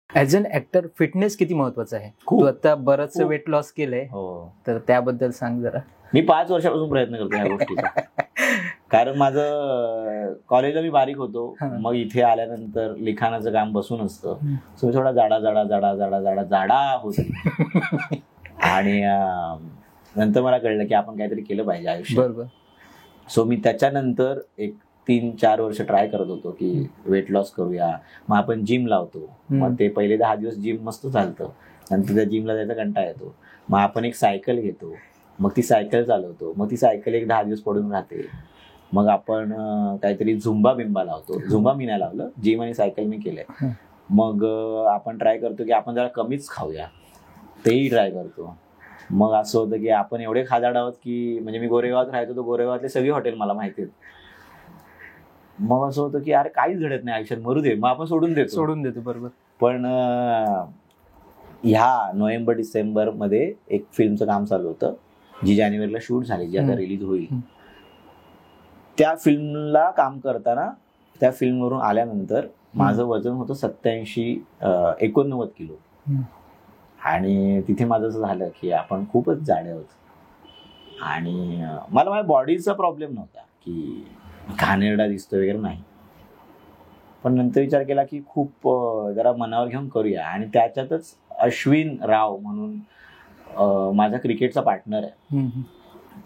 As an actor fitness किती महत्वाचं आहे? खूप. तू आता बरंच वेट लॉस केलंय, हो, तर त्याबद्दल सांग जरा. मी 5 वर्षापासून प्रयत्न करतो ह्या गोष्टीचा. कारण माझं कॉलेजला मी बारीक होतो, मग इथे आल्यानंतर लिखाणाचं काम बसून असतं, सो मी थोडा जाडा होतो. आणि नंतर मला कळलं की आपण काहीतरी केलं पाहिजे आयुष्यात. बरोबर. सो मी त्याच्यानंतर एक 3-4 वर्ष ट्राय करत होतो की वेट लॉस करूया. मग आपण जिम लावतो, मग ते पहिले 10 दिवस जिम मस्त चालतं, नंतर त्या जिमला जायचा कंटाळा येतो. मग आपण एक सायकल घेतो, मग ती सायकल चालवतो, मग ती सायकल एक 10 दिवस पडून राहते. मग आपण काहीतरी झुंबा बिंबा लावतो. झुंबा मी नाही लावलं, जिम आणि सायकल मी केलंय. मग आपण ट्राय करतो की आपण जरा कमीच खाऊया, तेही ट्राय करतो. मग असं होतं की आपण एवढे खादाड आहोत की, म्हणजे मी गोरेगावात राहायचो, तर गोरेगावातले सगळी हॉटेल मला माहिती आहेत. मग असं होतं की अरे काहीच घडत नाही आयुष्यात, मरू दे, मग आपण सोडून देतो. बरोबर. पण ह्या नोव्हेंबर-डिसेंबर मध्ये एक फिल्मचं काम चालू होतं, जी जानेवारीला शूट झाली, जी आता रिलीज होईल. त्या फिल्मला काम करताना, त्या फिल्मवरून आल्यानंतर माझं वजन होतं 87-89 किलो. आणि तिथे माझं असं झालं की आपण खूपच जाडे आहोत. आणि मला माझ्या बॉडीचा प्रॉब्लेम नव्हता की घाणेरडा दिसतोय वगैरे, नाही. पण नंतर विचार केला की खूप जरा मनावर घेऊन करूया. आणि त्याच्यातच अश्विन राव म्हणून माझा क्रिकेटचा पार्टनर आहे,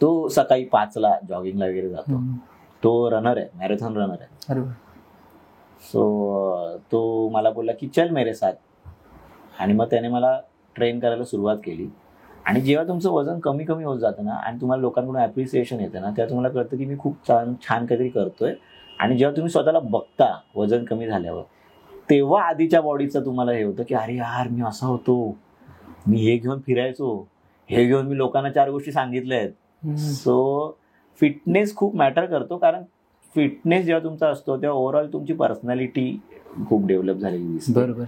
तो सकाळी 5ला जॉगिंगला वगैरे जातो. तो रनर आहे, मॅरेथॉन रनर आहे. सो तो मला बोलला की चल मेरे साथ. आणि मग त्याने मला ट्रेन करायला सुरुवात केली. आणि जेव्हा तुमचं वजन कमी कमी होत जातं ना, आणि तुम्हाला लोकांकडून ॲप्रिसिएशन येतं ना, तेव्हा तुम्हाला कळतं की मी खूप छान काहीतरी करतोय. आणि जेव्हा तुम्ही स्वतःला बघता वजन कमी झाल्यावर, तेव्हा आधीच्या बॉडीचं तुम्हाला हे होतं की अरे यार मी असा होतो, मी हे घेऊन फिरायचो, हे घेऊन मी लोकांना 4 गोष्टी सांगितल्या आहेत. सो फिटनेस खूप मॅटर करतो, कारण फिटनेस जेव्हा तुमचा असतो तेव्हा ओव्हरऑल तुमची पर्सनॅलिटी खूप डेव्हलप झालेली दिसते. बरोबर.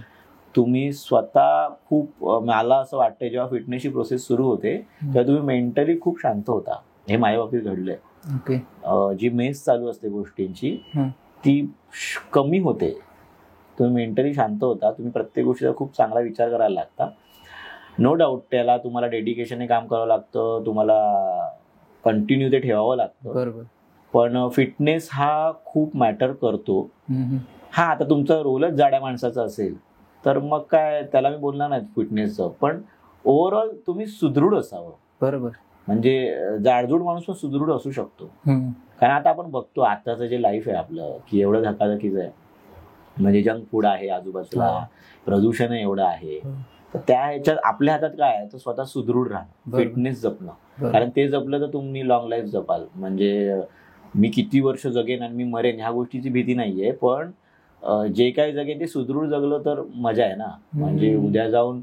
तुम्ही स्वतः खूप, मला असं वाटतं जेव्हा फिटनेसची प्रोसेस सुरू होते तेव्हा तुम्ही मेंटली खूप शांत होता. हे माझ्या बाबतीत घडलंय. जी मेस चालू असते गोष्टींची ती कमी होते. तुम्ही मेंटली शांत होता, तुम्ही प्रत्येक गोष्टीचा खूप चांगला विचार करायला लागता. नो डाऊट त्याला तुम्हाला डेडिकेशनने काम करावं लागतं, तुम्हाला कंटिन्यू ते ठेवावं लागतं. बरोबर. पण फिटनेस हा खूप मॅटर करतो. हा, आता तुमचा रोलच जाड्या माणसाचा असेल तर मग काय त्याला मी बोलणार नाही फिटनेसचं, पण ओव्हरऑल तुम्ही सुदृढ असावं. बरोबर. म्हणजे जाडजूड माणूस पण सुदृढ असू शकतो. कारण आता आपण बघतो आताचं जे लाईफ आहे आपलं की एवढं धकाधकीचं आहे, म्हणजे जंक फूड आहे आजूबाजूला, प्रदूषण एवढं आहे. तर त्या ह्याच्यात आपल्या हातात काय आहे, तर स्वतः सुदृढ राहणं, फिटनेस जपणं. कारण ते जपलं तर तुम्ही लॉंग लाईफ जपाल. म्हणजे मी किती वर्ष जगेन आणि मी मरेन ह्या गोष्टीची भीती नाहीये, पण जे काही जगेन ते सुदृढ जगलं तर मजा आहे ना. म्हणजे उद्या जाऊन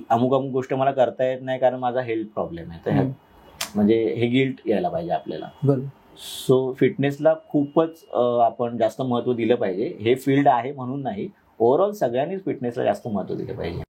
अमुक गोष्ट मला करता येत नाही कारण माझा हेल्थ प्रॉब्लेम आहे, तर म्हणजे हे गिल्ट यायला पाहिजे आपल्याला. सो फिटनेसला खूपच आपण जास्त महत्त्व दिलं पाहिजे. हे फील्ड आहे म्हणून नाही, ओव्हरऑल सगळ्यांनीच फिटनेसला जास्त महत्त्व दिलं पाहिजे.